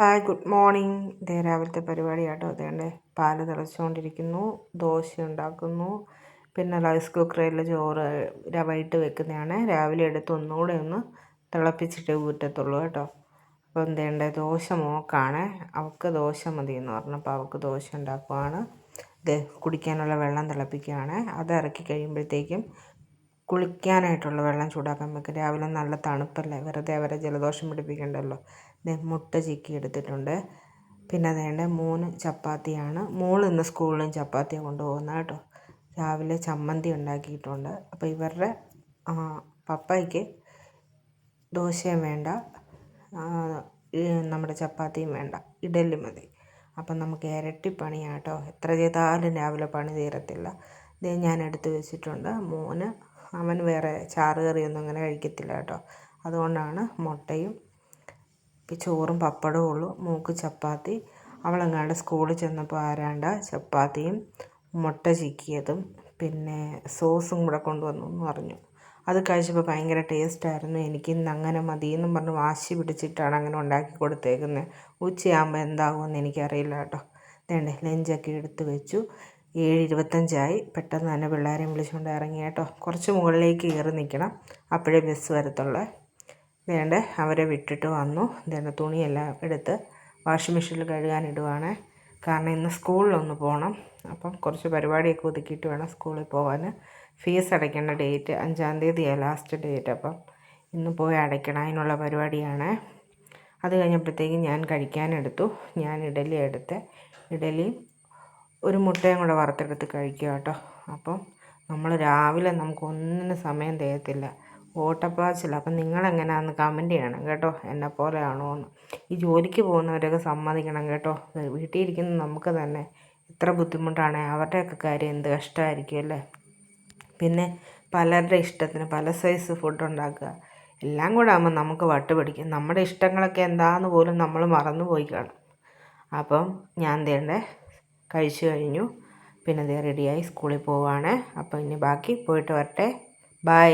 Hi, good morning. ഇതേ രാവിലത്തെ പരിപാടിയാട്ടോ. അതേണ്ട പാല് തിളച്ചുകൊണ്ടിരിക്കുന്നു, ദോശ ഉണ്ടാക്കുന്നു. പിന്നെ റൈസ് കുക്കറിൽ ചോറ് വൈകിട്ട് വെക്കുന്നതാണ്. രാവിലെ എടുത്ത് ഒന്നുകൂടെ ഒന്ന് തിളപ്പിച്ചിട്ട് ഊറ്റത്തുള്ളൂ കേട്ടോ. അപ്പോൾ എന്തേണ്ട ദോശ മോക്കാണ്, അവൾക്ക് ദോശ മതി എന്ന് പറഞ്ഞപ്പോൾ അവൾക്ക് ദോശ ഉണ്ടാക്കുവാണ്. ഇത് കുടിക്കാനുള്ള വെള്ളം തിളപ്പിക്കുകയാണ്. അത് ഇറക്കി കഴിയുമ്പോഴത്തേക്കും കുളിക്കാനായിട്ടുള്ള വെള്ളം ചൂടാക്കാൻ വെക്കും. രാവിലെ നല്ല തണുപ്പല്ലേ, വെറുതെ അവരെ ജലദോഷം പിടിപ്പിക്കണ്ടല്ലോ. മുട്ട ചിക്കി എടുത്തിട്ടുണ്ട്. പിന്നെ അതേണ്ട 3 ചപ്പാത്തിയാണ്. മോൾ ഇന്ന് സ്കൂളിലും ചപ്പാത്തിയാണ് കൊണ്ടുപോകുന്നത് കേട്ടോ. രാവിലെ ചമ്മന്തി ഉണ്ടാക്കിയിട്ടുണ്ട്. അപ്പോൾ ഇവരുടെ പപ്പായ്ക്ക് ദോശയും വേണ്ട, നമ്മുടെ ചപ്പാത്തിയും വേണ്ട, ഇഡലി മതി. അപ്പം നമുക്ക് ഇരട്ടി പണിയാണ് കേട്ടോ. എത്ര ചെയ്താലും രാവിലെ പണി തീരത്തില്ല. ഇത് ഞാൻ എടുത്ത് വെച്ചിട്ടുണ്ട്. മോന് അവൻ വേറെ ചാറ് കറിയൊന്നും അങ്ങനെ കഴിക്കത്തില്ല കേട്ടോ. അതുകൊണ്ടാണ് മുട്ടയും ചോറും പപ്പടവും ഉള്ളൂ. മൂക്ക് ചപ്പാത്തി. അവളെങ്ങാണ്ട് സ്കൂളിൽ ചെന്നപ്പോൾ ആരാണ്ട ചപ്പാത്തിയും മുട്ട ചിക്കിയതും പിന്നെ സോസും കൂടെ കൊണ്ടുവന്നു എന്ന് പറഞ്ഞു. അത് കഴിച്ചപ്പോൾ ഭയങ്കര ടേസ്റ്റായിരുന്നു. എനിക്കിന്ന് അങ്ങനെ മതിയെന്നും പറഞ്ഞ് വാശി പിടിച്ചിട്ടാണ് അങ്ങനെ ഉണ്ടാക്കി കൊടുത്തേക്കുന്നത്. ഉച്ചയാകുമ്പോൾ എന്താകുമെന്ന് എനിക്കറിയില്ല കേട്ടോ. വേണ്ടേ ലഞ്ചൊക്കെ എടുത്ത് വെച്ചു. 7:25 പെട്ടെന്ന് തന്നെ പിള്ളേരെയും വിളിച്ചുകൊണ്ട് ഇറങ്ങി കേട്ടോ. കുറച്ച് മുകളിലേക്ക് കയറി നിൽക്കണം, അപ്പോഴേ ബസ് വരത്തുള്ളേ. വേണ്ട അവരെ വിട്ടിട്ട് വന്നു. വേണ്ട തുണിയെല്ലാം എടുത്ത് വാഷിംഗ് മെഷീനിൽ കഴുകാനിടുവാണ്. കാരണം ഇന്ന് സ്കൂളിലൊന്ന് പോകണം. അപ്പം കുറച്ച് പരിപാടിയൊക്കെ ഒതുക്കിയിട്ട് വേണം സ്കൂളിൽ പോകാൻ. ഫീസ് അടയ്ക്കേണ്ട ഡേറ്റ് 5-ാം തീയതിയാണ് ലാസ്റ്റ് ഡേറ്റ്. അപ്പം ഇന്ന് പോയി അടയ്ക്കണം, അതിനുള്ള പരിപാടിയാണ്. അത് കഴിഞ്ഞപ്പോഴത്തേക്കും ഞാൻ കഴിക്കാനെടുത്തു. ഞാൻ ഇഡലി എടുത്ത് ഇഡലിയും ഒരു മുട്ടയും കൂടെ വറുത്തെടുത്ത് കഴിക്കുക കേട്ടോ. അപ്പം നമ്മൾ രാവിലെ നമുക്കൊന്നിനും സമയം തികയത്തില്ല, ഓട്ടപ്പാച്ചില്ല. അപ്പം നിങ്ങളെങ്ങനെയാണെന്ന് കമൻറ്റ് ചെയ്യണം കേട്ടോ, എന്നെ പോലെയാണോ എന്ന്. ഈ ജോലിക്ക് പോകുന്നവരൊക്കെ സമ്മതിക്കണം കേട്ടോ. വീട്ടിൽ ഇരിക്കുന്ന നമുക്ക് തന്നെ ഇത്ര ബുദ്ധിമുട്ടാണ്, അവരുടെയൊക്കെ കാര്യം എന്ത് കഷ്ടമായിരിക്കും അല്ലേ. പിന്നെ പലരുടെ ഇഷ്ടത്തിന് പല സൈസ് ഫുഡ് ഉണ്ടാക്കുക, എല്ലാം കൂടെ ആകുമ്പോൾ നമുക്ക് വട്ട് പിടിക്കും. നമ്മുടെ ഇഷ്ടങ്ങളൊക്കെ എന്താണെന്ന് പോലും നമ്മൾ മറന്നു പോയി കാണും. അപ്പം ഞാൻ തേണ്ടേ കഴിച്ചു കഴിഞ്ഞു. പിന്നെ റെഡിയായി സ്കൂളിൽ പോവുകയാണ്. അപ്പോൾ ഇനി ബാക്കി പോയിട്ട് വരട്ടെ. ബൈ.